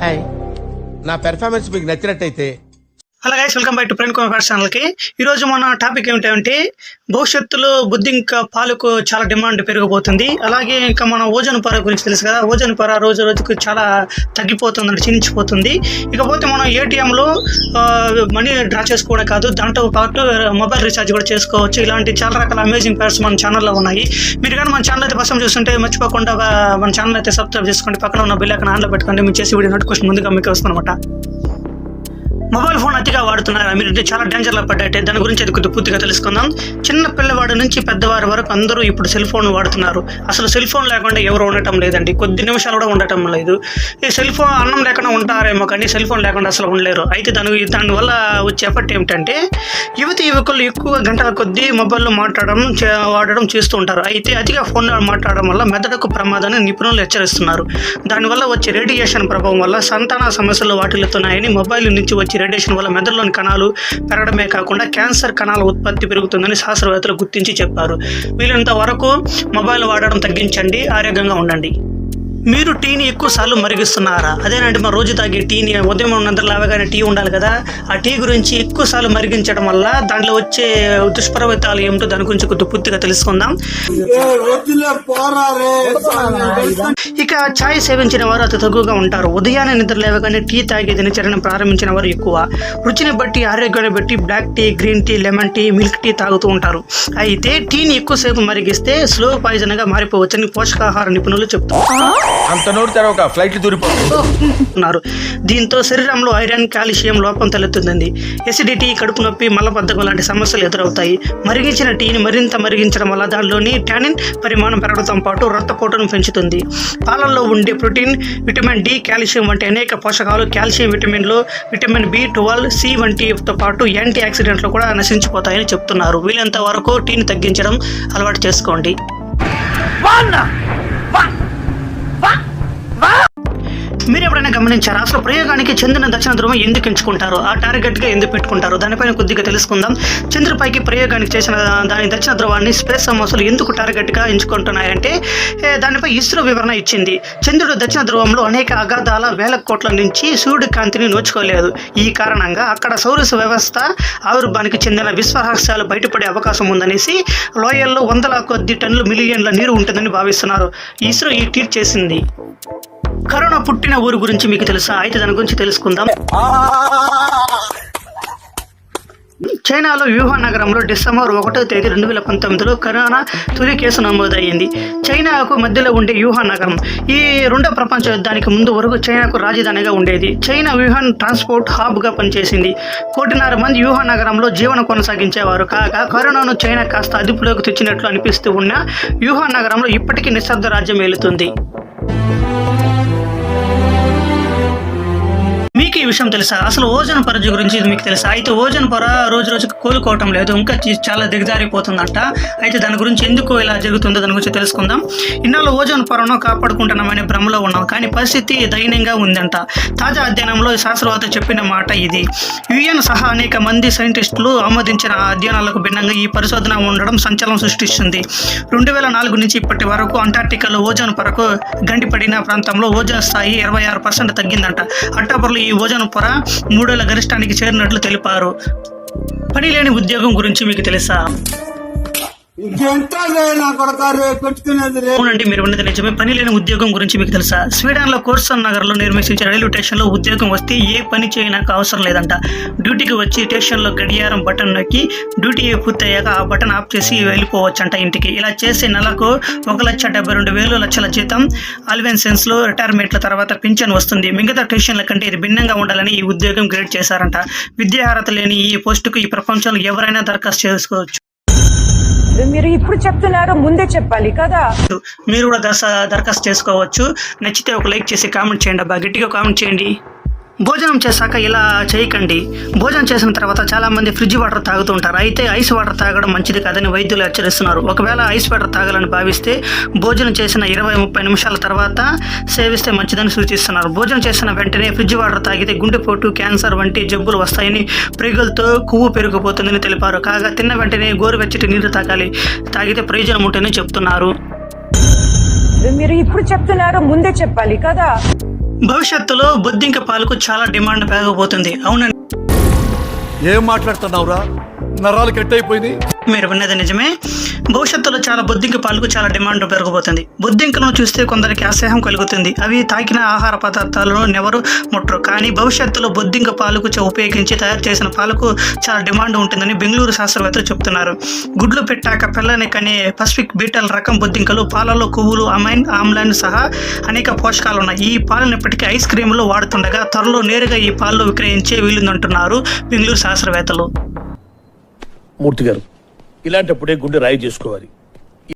Hi, నా performance మీకు నచ్చినట్టయితే hello guys, welcome back to Prem Kumar ఛానల్కి. ఈరోజు మన టాపిక్ ఏమిటంటే భవిష్యత్తులో బుద్ధి ఇంకా పాలకు చాలా డిమాండ్ పెరిగిపోతుంది. అలాగే ఇంకా మన ఓజోన్ పొర గురించి తెలుసు కదా, ఓజోన్ పొర రోజు రోజుకు చాలా తగ్గిపోతుంది, క్షీణించిపోతుంది. ఇకపోతే మనం ఏటీఎంలో మనీ డ్రా చేసుకోవడం కాదు, దాంతో పాటు మొబైల్ రీఛార్జ్ కూడా చేసుకోవచ్చు. ఇలాంటి చాలా రకాల అమేజింగ్ పేర్స్ మన ఛానల్లో ఉన్నాయి. మీరు కానీ మన ఛానల్ అయితే ఫస్ట్ చూస్తుంటే మర్చిపోకుండా మన ఛానల్ అయితే సబ్స్క్రైబ్ చేసుకోండి, పక్కన ఉన్న బెల్ ఐకాన్ ఆన్లో పెట్టుకోండి. మేము చేసే వీడియో నోటిఫికేషన్ ముందుగా మీకు వస్తుంది అనమాట. మొబైల్ ఫోన్ అతిగా వాడుతున్నారా మీరు? చాలా డేంజర్లో పడ్డట్టే. దాని గురించి అది కొద్దిగా పూర్తిగా తెలుసుకుందాం. చిన్న పిల్లవాడి నుంచి పెద్దవారి వరకు అందరూ ఇప్పుడు సెల్ ఫోన్ వాడుతున్నారు. అసలు సెల్ ఫోన్ లేకుండా ఎవరు ఉండటం లేదండి, కొద్ది నిమిషాలు కూడా ఉండటం లేదు. ఈ సెల్ ఫోన్ అన్నం లేకుండా ఉంటారేమో కానీ సెల్ ఫోన్ లేకుండా అసలు ఉండలేరు. అయితే దానివల్ల వచ్చే ఎఫెక్ట్ ఏమిటంటే యువకులు ఎక్కువ గంటల కొద్దీ మొబైల్లో వాడడం చేస్తూ ఉంటారు. అయితే అతిగా ఫోన్ మాట్లాడడం వల్ల మెదడుకు ప్రమాదాన్ని నిపుణులు హెచ్చరిస్తున్నారు. దానివల్ల వచ్చే రేడియేషన్ ప్రభావం వల్ల సంతాన సమస్యలు వాటిల్లుతున్నాయని, మొబైల్ నుంచి వచ్చే రేడియేషన్ వల్ల మెదడులోని కణాలు పెరగడమే కాకుండా క్యాన్సర్ కణాల ఉత్పత్తి పెరుగుతుందని శాస్త్రవేత్తలు గుర్తించి చెప్పారు. వీలైనంత వరకు మొబైల్ వాడడం తగ్గించండి, ఆరోగ్యంగా ఉండండి. మీరు టీని ఎక్కువ సార్లు మరిగిస్తున్నారా? అదేనంటే మన రోజు తాగే టీని ఉదయం నిద్ర లేవగానే టీ ఉండాలి కదా, ఆ టీ గురించి ఎక్కువ సార్లు మరిగించడం వల్ల దాంట్లో వచ్చే దుష్ప్రభావాలు ఏమిటో దాని గురించి కొద్ది పూర్తిగా తెలుసుకుందాం. ఇక ఛాయ్ సేవించిన వారు అతి తక్కువగా ఉంటారు. ఉదయాన్నే నిద్ర లేవగానే టీ తాగే దినచర్యను ప్రారంభించిన వారు ఎక్కువ. రుచిని బట్టి, ఆరోగ్యాన్ని బట్టి black tea, green tea, lemon tea, milk tea తాగుతూ ఉంటారు. అయితే టీని ఎక్కువసేపు మరిగిస్తే స్లో పాయిజన్ గా మారిపోవచ్చని పోషకాహార నిపుణులు చెప్తారు. దీంతో శరీరంలో ఐరన్, కాల్షియం లోపం తలెత్తుంది. ఎసిడిటీ, కడుపు నొప్పి, మలబద్ధకం లాంటి సమస్యలు ఎదురవుతాయి. మరిగించిన టీని మరింత మరిగించడం వల్ల దానిలోని టానిన్ పరిమాణం పెరగడంతో పాటు రక్తపోటును పెంచుతుంది. పాలల్లో ఉండే ప్రోటీన్, విటమిన్ డి, కాల్షియం వంటి అనేక పోషకాలు కాల్షియం విటమిన్లు, విటమిన్ B12, C వంటితో పాటు యాంటీ ఆక్సిడెంట్లు కూడా నశించిపోతాయని చెప్తున్నారు. వీలంత వరకు టీని తగ్గించడం అలవాటు చేసుకోండి. మీరు ఎప్పుడైనా గమనించారా? అసలు ప్రయోగానికి చంద్రుని దక్షిణ ధ్రువం ఎందుకు ఎంచుకుంటారు, ఆ టార్గెట్గా ఎందుకు పెట్టుకుంటారు? దానిపైన కొద్దిగా తెలుసుకుందాం. చంద్రుపైకి ప్రయోగానికి చేసిన దాని దక్షిణ ధ్రువాన్ని స్పేస్ సంస్థలు ఎందుకు టార్గెట్గా ఎంచుకుంటున్నాయంటే దానిపై ఇస్రో వివరణ ఇచ్చింది. చంద్రుడు దక్షిణ ధ్రువంలో అనేక అగాధాల వేల కోట్ల నుంచి సూర్యుడి కాంతిని నోచుకోలేదు. ఈ కారణంగా అక్కడ సౌర వ్యవస్థ ఆవిర్భానికి చెందిన విశ్వరహస్యాలు బయటపడే అవకాశం ఉందనేసి లోయల్లో వందల కొద్ది టన్నులు మిలియన్ల నీరు ఉంటుందని భావిస్తున్నారు. ఇస్రో ఈ ట్వీట్ చేసింది. కరోనా పుట్టిన ఊరు గురించి మీకు తెలుసా? అయితే దాని గురించి తెలుసుకుందాం. చైనాలో వుహాన్ నగరంలో డిసెంబర్ 1వ తేదీ 2019లో కరోనా తొలి కేసు నమోదయ్యింది. చైనాకు మధ్యలో ఉండే వుహాన్ నగరం ఈ రెండో ప్రపంచ యుద్ధానికి ముందు వరకు చైనాకు రాజధానిగా ఉండేది. చైనా వుహాన్ ట్రాన్స్పోర్ట్ హబ్గా పనిచేసింది. 1.5 మంది వుహాన్ నగరంలో జీవనం కొనసాగించేవారు. కాగా కరోనాను చైనా కాస్త అదుపులోకి తెచ్చినట్లు అనిపిస్తూ ఉన్న వుహాన్ నగరంలో ఇప్పటికీ నిశ్శబ్ద రాజ్యం ఏలుతుంది. మీకు ఈ విషయం తెలుసా? అసలు ఓజోన్ పొర గురించి మీకు తెలుసా? అయితే ఓజోన్ పొర రోజు రోజుకు కోలుకోవటం లేదు, ఇంకా చాలా దిగజారిపోతుందంట. అయితే దాని గురించి ఎందుకు ఇలా జరుగుతుందో దాని గురించి తెలుసుకుందాం. ఇన్నాళ్ళు ఓజోన్ పొరను కాపాడుకుంటున్నామనే భ్రమలో ఉన్నాం, కానీ పరిస్థితి దయనీయంగా ఉందంట. తాజా అధ్యయనంలో శాస్త్రవేత్త చెప్పిన మాట ఇది. యుఎన్ సహా అనేక మంది సైంటిస్టులు ఆమోదించిన అధ్యయనాలకు భిన్నంగా ఈ పరిశోధన ఉండడం సంచలనం సృష్టిస్తుంది. 2004 నుంచి ఇప్పటి వరకు అంటార్టికాలో ఓజోన్ పొరకు గండిపడిన ప్రాంతంలో ఓజోన్ స్థాయి 26% తగ్గిందంట. అక్టోబర్లో ఈ ఓజోన్ పొర 3 ఏళ్ల గరిష్టానికి చేరినట్లు తెలిపారు. పని లేని ఉద్యోగం గురించి మీకు తెలుసా? అవునండి, మీరు ఉన్నది నిజమే. పని లేని ఉద్యోగం గురించి మీకు తెలుసా? స్వీడన్ లో కోర్సన్ నగర్ లో నిర్మించిన రైల్వే స్టేషన్ లో ఉద్యోగం వస్తే ఏ పని చేయడానికి అవసరం లేదంట. డ్యూటీకి వచ్చి స్టేషన్ లో గడియారం బటన్ నొక్కి డ్యూటీ పూర్తయ్యాక ఆ బటన్ ఆఫ్ చేసి వెళ్ళిపోవచ్చంట ఇంటికి. ఇలా చేసే నెలకు 1,72,000 జీతం, అలవెన్సెన్స్ లో రిటైర్మెంట్ల తర్వాత పింఛన్ వస్తుంది. మిగతా స్టేషన్ల కంటే ఇది భిన్నంగా ఉండాలని ఈ ఉద్యోగం గ్రేడ్ చేశారంట. విద్యార్హత లేని ఈ పోస్టుకు ఈ ప్రపంచంలో ఎవరైనా దరఖాస్తు చేసుకోవచ్చు. మీరు ఇప్పుడు చెప్తున్నారు, ముందే చెప్పాలి కదా. మీరు కూడా దరఖాస్తు చేసుకోవచ్చు. నచ్చితే ఒక లైక్ చేసి కామెంట్ చేయండి. అబ్బా గట్టిగా కామెంట్ చేయండి. భోజనం చేశాక ఇలా చేయకండి. భోజనం చేసిన తర్వాత చాలా మంది ఫ్రిడ్జ్ వాటర్ తాగుతూ ఉంటారు. అయితే ఐస్ వాటర్ తాగడం మంచిది కాదని వైద్యులు హెచ్చరిస్తున్నారు. ఒకవేళ ఐస్ వాటర్ తాగాలని భావిస్తే భోజనం చేసిన 20-30 నిమిషాల తర్వాత సేవిస్తే మంచిదని సూచిస్తున్నారు. భోజనం చేసిన వెంటనే ఫ్రిడ్జ్ వాటర్ తాగితే గుండెపోటు, క్యాన్సర్ వంటి జబ్బులు వస్తాయని, ప్రేగులతో కొవ్వు పెరిగిపోతుందని తెలిపారు. కాగా తిన్న వెంటనే గోరువెచ్చటి నీరు తాగితే ప్రయోజనం ఉంటుందని చెప్తున్నారు. మీరు ఇప్పుడు చెప్తున్నారు, ముందే చెప్పాలి కదా. భవిష్యత్తులో బొద్దింక పాలకు చాలా డిమాండ్ పెరగబోతుంది. అవునండి, ఏం మాట్లాడుతున్నావురా? నరాలు కట్ అయిపోయింది. మీరు విన్నది నిజమే. భవిష్యత్తులో చాలా బొద్దింక పాలకు చాలా డిమాండ్ పెరగబోతుంది. బొద్దింకలను చూస్తే కొందరికి అసహ్యం కలుగుతుంది. అవి తాకిన ఆహార పదార్థాలను ఎవరు ముట్టరు. కానీ భవిష్యత్తులో బొద్దింక పాలకు ఉపయోగించి తయారు చేసిన పాలకు చాలా డిమాండ్ ఉంటుందని బెంగళూరు శాస్త్రవేత్తలు చెబుతున్నారు. గుడ్లు పెట్టాక పిల్లని కనే పసిఫిక్ బీటల్ రకం బొద్దింకలు పాలలో కొవ్వులు, అమైన్ ఆమ్లాన్ని సహా అనేక పోషకాలు ఉన్నాయి. ఈ పాలను ఇప్పటికీ ఐస్ క్రీములో వాడుతుండగా త్వరలో నేరుగా ఈ పాలను విక్రయించే వీలుందంటున్నారు బెంగళూరు శాస్త్రవేత్తలు. మూర్తి గారు, ఇలాంటప్పుడే గుండె రాయి చేసుకోవాలి.